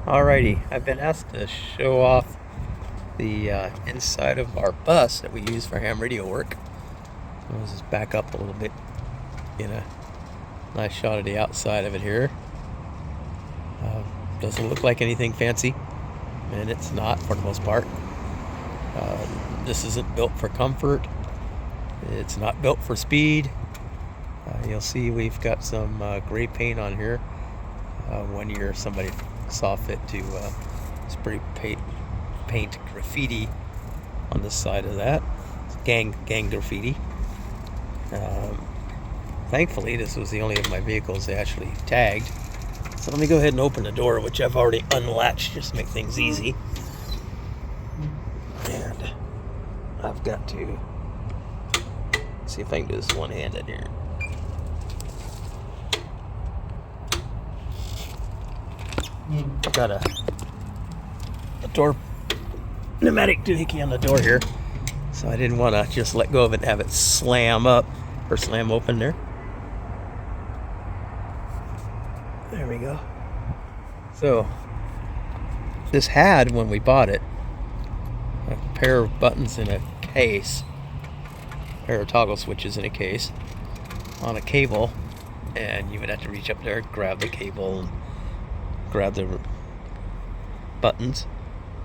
Alrighty, I've been asked to show off the inside of our bus that we use for ham radio work. So let's just back up a little bit, get a nice shot of the outside of it here. Doesn't look like anything fancy, and it's not for the most part. This isn't built for comfort. It's not built for speed. You'll see we've got some gray paint on here. One year somebody saw fit to spray paint graffiti on the side of that. It's gang graffiti. Thankfully, this was the only of my vehicles they actually tagged. So let me go ahead and open the door, which I've already unlatched just to make things easy. And I've got to see if I can do this one-handed here. I've got a door pneumatic doohickey on the door here, so I didn't want to just let go of it and have it slam up or slam open there. There we go. So this had, when we bought it, a pair of buttons in a case, a pair of toggle switches in a case on a cable, and you would have to reach up there, grab the cable, and grab the buttons.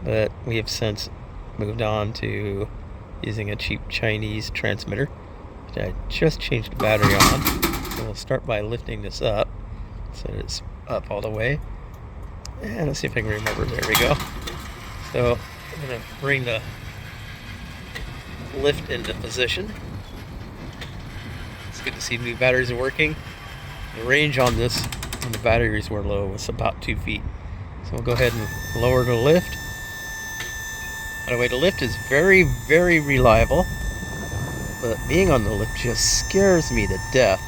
But we have since moved on to using a cheap Chinese transmitter, which I just changed the battery on. So we'll start by lifting this up so that it's up all the way, and let's see if I can remember. There we go. So I'm going to bring the lift into position. It's good to see new batteries are working. The range on this, when the batteries were low, was about 2 feet. So we'll go ahead and lower the lift. By the way, the lift is very, very reliable, but being on the lift just scares me to death,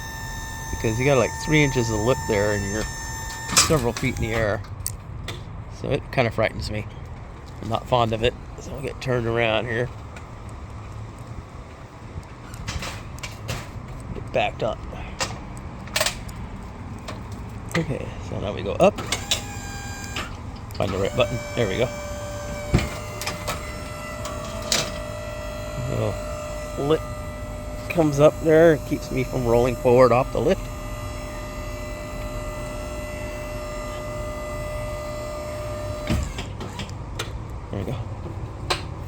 because you got like 3 inches of lip there and you're several feet in the air. So it kind of frightens me. I'm not fond of it. So I'll get turned around here. Get backed up. Okay, so now we go up. Find the right button. There we go. So lift comes up there. It keeps me from rolling forward off the lift. There we go.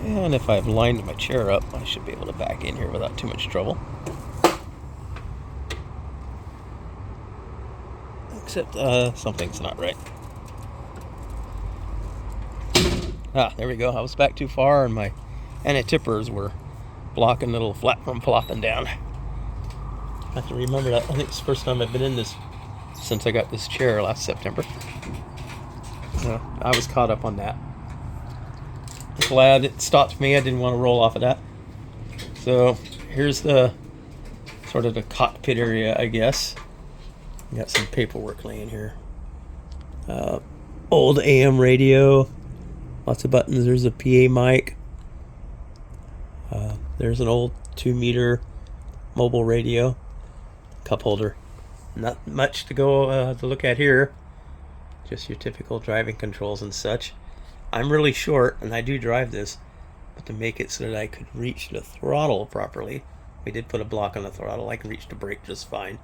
And if I've lined my chair up, I should be able to back in here without too much trouble. Except something's not right. There we go. I was back too far, and my anti-tippers were blocking the little flap from flopping down. I have to remember that. I think it's the first time I've been in this since I got this chair last September. So I was caught up on that. Glad it stopped me. I didn't want to roll off of that. So here's the sort of the cockpit area, I guess. Got some paperwork laying here. Old AM radio. Lots of buttons. There's a PA mic. There's an old 2-meter mobile radio. Cup holder. Not much to go to look at here. Just your typical driving controls and such. I'm really short, and I do drive this, but to make it so that I could reach the throttle properly, we did put a block on the throttle. I can reach the brake just fine.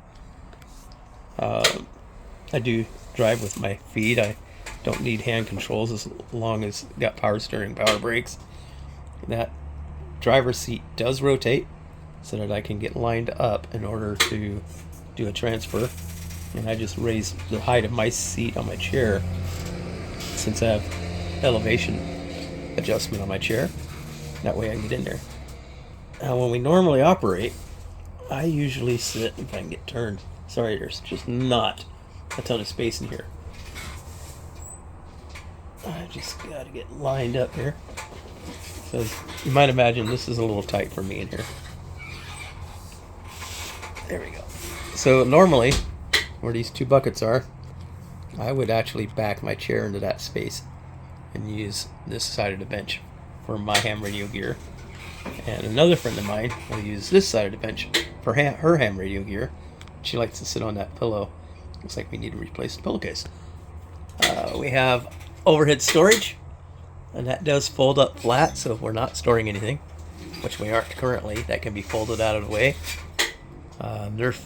I do drive with my feet. I don't need hand controls as long as I've got power steering, power brakes. That driver's seat does rotate so that I can get lined up in order to do a transfer. And I just raise the height of my seat on my chair, since I have elevation adjustment on my chair. That way I can get in there. Now when we normally operate, I usually sit, if I can get turned. Sorry, there's just not a ton of space in here. I just got to get lined up here. So you might imagine this is a little tight for me in here. There we go. So normally, where these 2 buckets are, I would actually back my chair into that space and use this side of the bench for my ham radio gear. And another friend of mine will use this side of the bench for her ham radio gear. She likes to sit on that pillow. Looks like we need to replace the pillowcase. We have overhead storage, and that does fold up flat, so if we're not storing anything, which we aren't currently, that can be folded out of the way. Nerf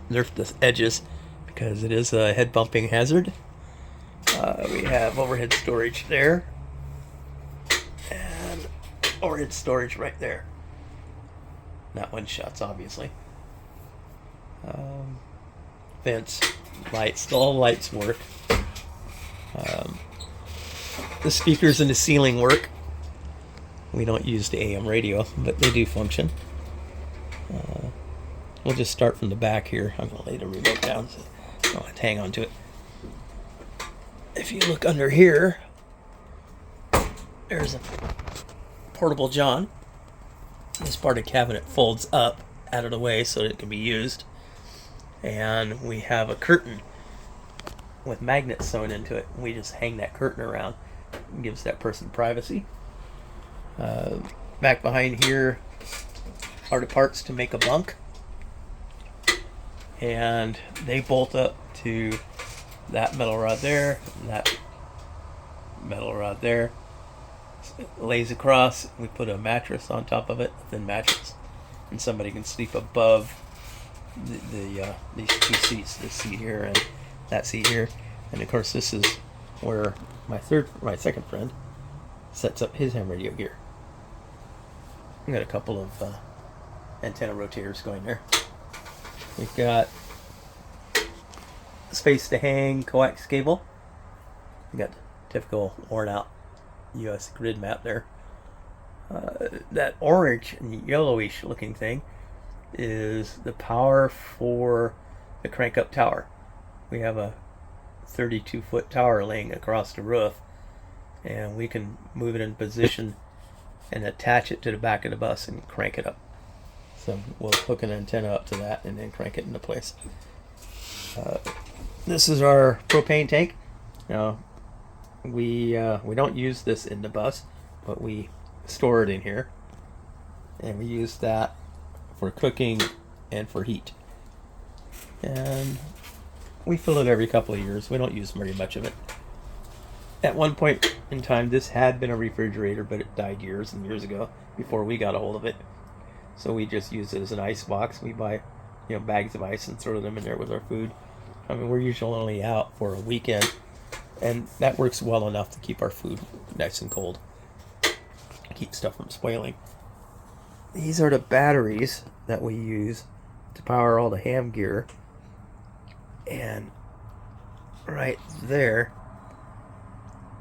the edges because it is a head bumping hazard. We have overhead storage there, and overhead storage right there. That one shuts, obviously. Vents, lights, all lights work. The speakers in the ceiling work. We don't use the AM radio, but they do function. We'll just start from the back here. I'm going to lay the remote down so I don't have to hang on to it. If you look under here, there's a portable John. This part of the cabinet folds up out of the way so that it can be used. And we have a curtain with magnets sewn into it. We just hang that curtain around. It gives that person privacy. Back behind here are the parts to make a bunk. And they bolt up to that metal rod there, and that metal rod there. It lays across. We put a mattress on top of it, a thin mattress, and somebody can sleep above these two seats, this seat here and that seat here. And of course, this is where my second friend sets up his ham radio gear. We've got a couple of antenna rotators going there. We've got space to hang coax cable. We've got the typical worn out US grid map there. That orange and yellowish looking thing is the power for the crank up tower. We have a 32-foot tower laying across the roof, and we can move it in position and attach it to the back of the bus and crank it up. So we'll hook an antenna up to that and then crank it into place. This is our propane tank. Now, we don't use this in the bus, but we store it in here, and we use that for cooking and for heat. And we fill it every couple of years. We don't use very much of it. At one point in time, this had been a refrigerator, but it died years and years ago before we got a hold of it. So we just use it as an ice box. We buy, bags of ice and throw them in there with our food. I mean, we're usually only out for a weekend, and that works well enough to keep our food nice and cold, keep stuff from spoiling. These are the batteries that we use to power all the ham gear, and right there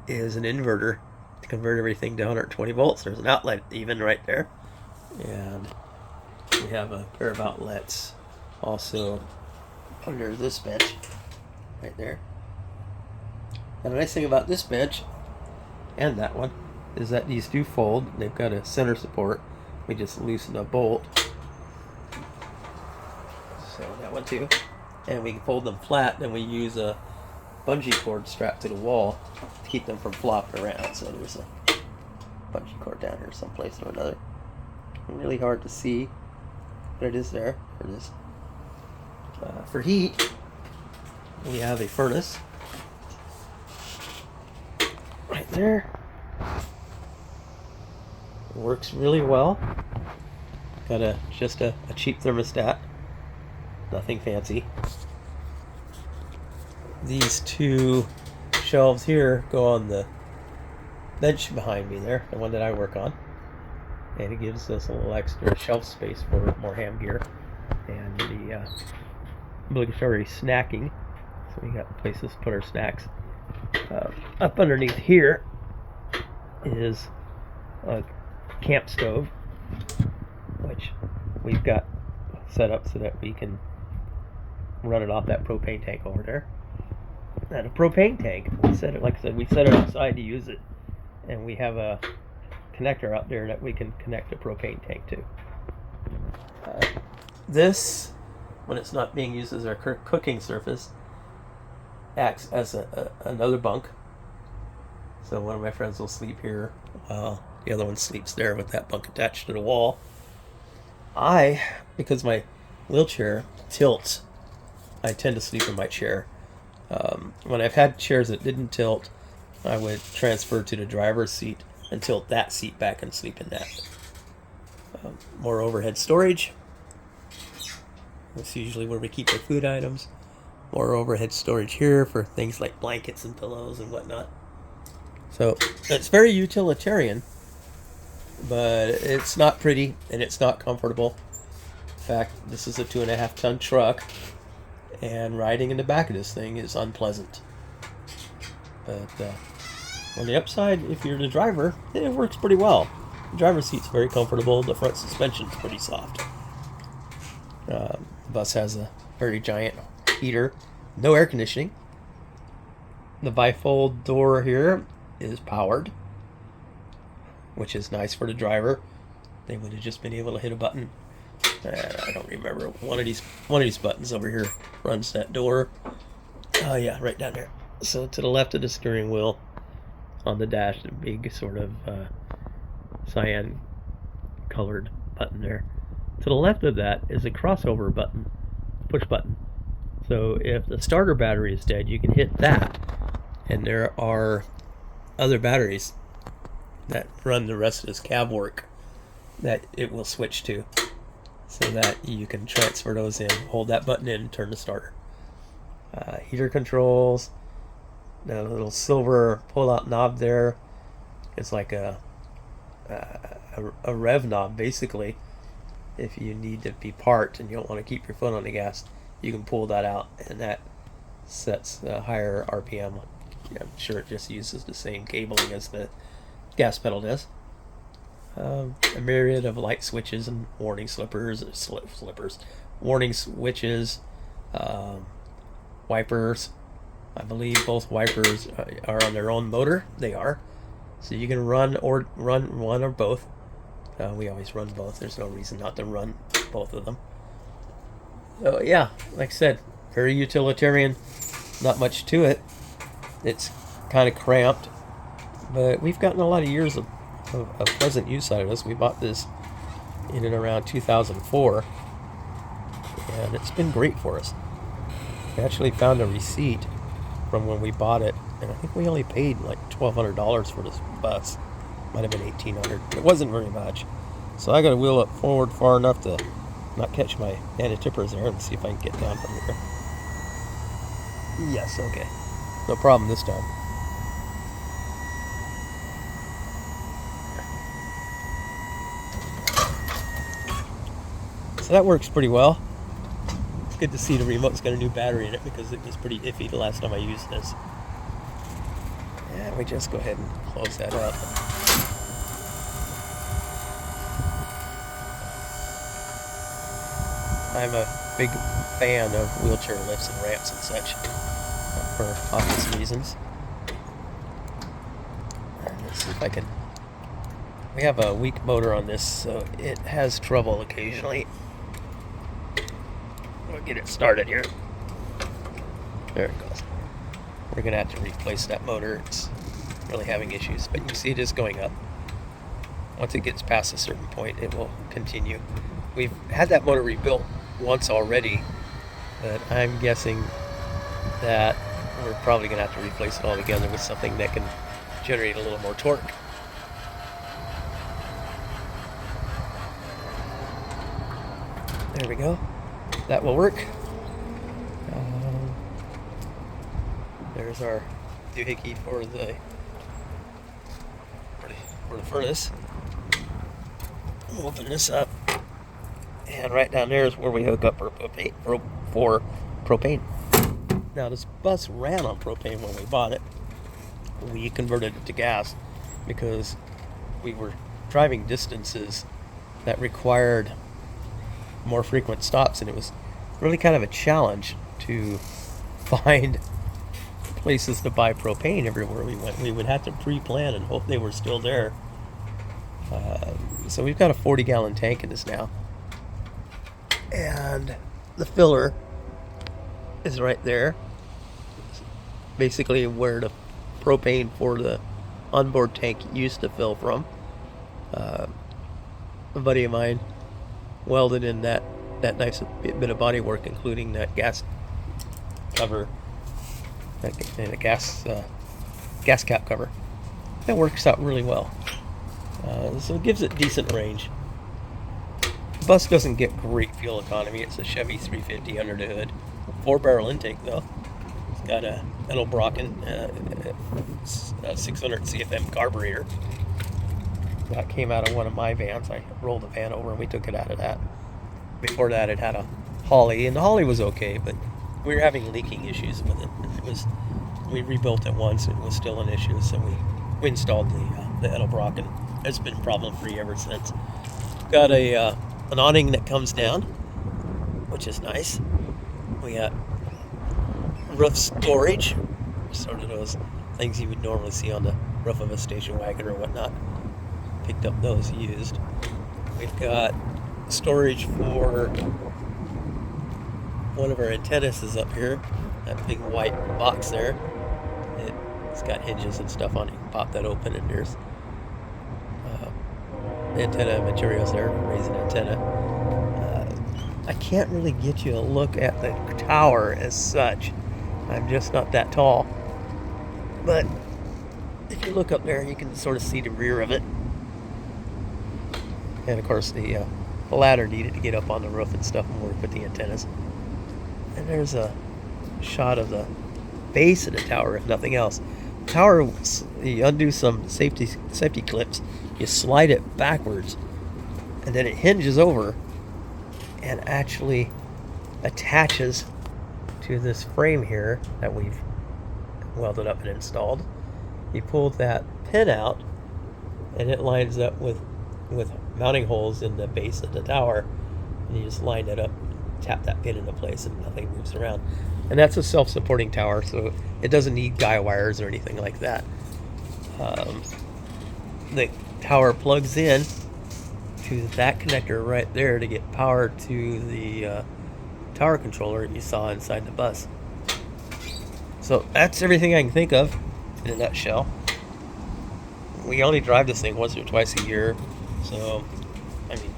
is an inverter to convert everything to 120 volts. There's an outlet even right there, and we have a pair of outlets also under this bench right there. And the nice thing about this bench and that one is that these do fold. They've got a center support. We just loosen a bolt, so that one too, and we can fold them flat. Then we use a bungee cord strapped to the wall to keep them from flopping around. So there's a bungee cord down here someplace or another. Really hard to see, but it is there for this. For heat, we have a furnace right there. It works really well. Got just a cheap thermostat, nothing fancy. These two shelves here go on the bench behind me there, the one that I work on, and it gives us a little extra shelf space for more ham gear and the obligatory snacking. So we got places to put our snacks. Up underneath here is a camp stove, which we've got set up so that we can run it off that propane tank over there. And a propane tank, like I said, we set it outside to use it, and we have a connector out there that we can connect the propane tank to. This, when it's not being used as our cooking surface, acts as another bunk. So one of my friends will sleep here while the other one sleeps there with that bunk attached to the wall. Because my wheelchair tilts, I tend to sleep in my chair. When I've had chairs that didn't tilt, I would transfer to the driver's seat and tilt that seat back and sleep in that. More overhead storage. That's usually where we keep our food items. More overhead storage here for things like blankets and pillows and whatnot. So it's very utilitarian, but it's not pretty and it's not comfortable. In fact, this is a 2.5-ton truck, and riding in the back of this thing is unpleasant. But on the upside, if you're the driver, it works pretty well. The driver's seat's very comfortable. The front suspension's pretty soft. The bus has a very giant heater, no air conditioning. The bifold door here is powered, which is nice for the driver. They would have just been able to hit a button. I don't remember. One of these buttons over here runs that door. Oh yeah, right down there. So to the left of the steering wheel, on the dash, the big sort of cyan colored button there. To the left of that is a crossover button, push button. So if the starter battery is dead, you can hit that, and there are other batteries that run the rest of this cab work that it will switch to, so that you can transfer those in, hold that button in, and turn the starter. Heater controls, the little silver pull-out knob there is like a rev knob, basically. If you need to be parked and you don't want to keep your foot on the gas, you can pull that out, and that sets a higher RPM. I'm sure it just uses the same cabling as the gas pedal does. A myriad of light switches and warning warning switches, wipers. I believe both wipers are on their own motor. They are, so you can run one or both. We always run both. There's no reason not to run both of them. So yeah, like I said, very utilitarian. Not much to it. It's kind of cramped, but we've gotten a lot of years of pleasant use out of this. We bought this in and around 2004, and it's been great for us. We actually found a receipt from when we bought it, and I think we only paid like $1,200 for this bus. Might have been $1,800. It wasn't very much. So I got to wheel it forward far enough to not catch my anti-tippers there, and see if I can get down from here. Yes, okay. No problem this time. So that works pretty well. It's good to see the remote's got a new battery in it, because it was pretty iffy the last time I used this. Yeah, we just go ahead and close that up. I'm a big fan of wheelchair lifts and ramps and such for obvious reasons. Let's see if I can. We have a weak motor on this, so it has trouble occasionally. We'll get it started here. There it goes. We're going to have to replace that motor. It's really having issues, but you can see it is going up. Once it gets past a certain point, it will continue. We've had that motor rebuilt once already, but I'm guessing that we're probably going to have to replace it altogether with something that can generate a little more torque. There we go. That will work. There's our doohickey for the furnace. We'll open this up, and right down there is where we hook up for propane. Now, this bus ran on propane when we bought it. We converted it to gas because we were driving distances that required more frequent stops, and it was really kind of a challenge to find places to buy propane everywhere we went. We would have to pre-plan and hope they were still there. So we've got a 40-gallon tank in this now, and the filler is right there, basically where the propane for the onboard tank used to fill from. A buddy of mine welded in that nice bit of body work, including that gas cover and a gas gas cap cover. That works out really well. So it gives it decent range. The bus doesn't get great fuel economy. It's a Chevy 350 under the hood. 4-barrel intake though. It's got a Edelbrocken 600 CFM carburetor. That came out of one of my vans. I rolled the van over and we took it out of that. Before that, it had a Holly, and the Holly was okay, but we were having leaking issues with it. We rebuilt it once, and it was still an issue, so we installed the Edelbrocken. It's been problem free ever since. Got an awning that comes down, which is nice. We got roof storage, sort of those things you would normally see on the roof of a station wagon or whatnot. Picked up those used. We've got storage for one of our antennas is up here. That big white box there. It's got hinges and stuff on it. You can pop that open, and there's antenna materials there to raise an antenna. I can't really get you a look at the tower as such. I'm just not that tall. But if you look up there, you can sort of see the rear of it. And of course, the ladder needed to get up on the roof and stuff and work with the antennas. And there's a shot of the base of the tower, if nothing else. Tower, you undo some safety clips, you slide it backwards, and then it hinges over and actually attaches to this frame here that we've welded up and installed. You pull that pin out, and it lines up with mounting holes in the base of the tower, and you just line it up, tap that pin into place, and nothing moves around. And that's a self-supporting tower, so it doesn't need guy wires or anything like that. The tower plugs in to that connector right there to get power to the tower controller you saw inside the bus. So that's everything I can think of in a nutshell. We only drive this thing once or twice a year, so I mean,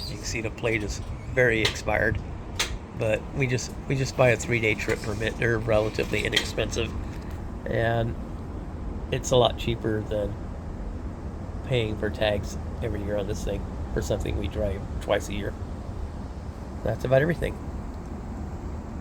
you can see the plate is very expired. But we just buy a 3-day trip permit. They're relatively inexpensive, and it's a lot cheaper than paying for tags every year on this thing for something we drive twice a year. That's about everything.